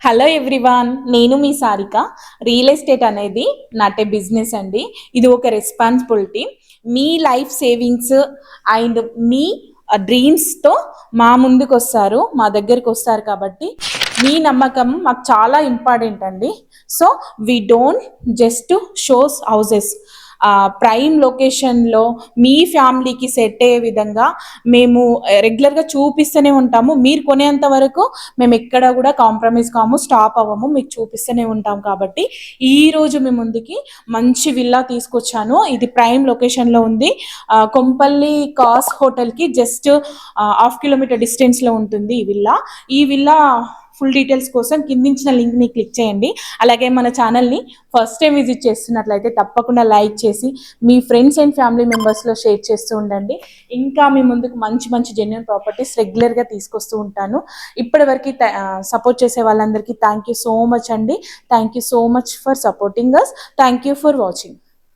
Hello everyone, నేను మీ Sarika. Real estate అనేది నాటే బిజినెస్ అండి. ఇది ఒక రెస్పాన్సిబిలిటీ. మీ లైఫ్ సేవింగ్స్ అండ్ మీ డ్రీమ్స్తో మా ముందుకు వస్తారు, మా దగ్గరికి వస్తారు. కాబట్టి మీ నమ్మకం మాకు చాలా ఇంపార్టెంట్ అండి. So we don't just shows houses, prime లొకేషన్లో మీ ఫ్యామిలీకి సెట్ అయ్యే విధంగా మేము రెగ్యులర్గా చూపిస్తూనే ఉంటాము. మీరు కొనేంత వరకు మేము ఎక్కడ కూడా కాంప్రమైజ్ కాము, స్టాప్ అవ్వము, మీకు చూపిస్తూనే ఉంటాం. కాబట్టి ఈరోజు మీ ముందుకి మంచి విల్లా తీసుకొచ్చాను. ఇది ప్రైమ్ లొకేషన్లో ఉంది. కొంపల్లి కాస్ హోటల్కి జస్ట్ హాఫ్ కిలోమీటర్ డిస్టెన్స్లో ఉంటుంది ఈ విల్లా ఫుల్ డీటెయిల్స్ కోసం కిందించిన లింక్ని క్లిక్ చేయండి. అలాగే మన ఛానల్ని ఫస్ట్ టైం విజిట్ చేస్తున్నట్లయితే తప్పకుండా లైక్ చేసి మీ ఫ్రెండ్స్ అండ్ ఫ్యామిలీ మెంబర్స్లో షేర్ చేస్తూ ఉండండి. ఇంకా మీ ముందుకు మంచి మంచి జెన్యూన్ ప్రాపర్టీస్ రెగ్యులర్గా తీసుకొస్తూ ఉంటాను. ఇప్పటివరకు సపోర్ట్ చేసే వాళ్ళందరికీ థ్యాంక్ యూ సో మచ్ అండి. Thank you so much for supporting us. Thank you for watching.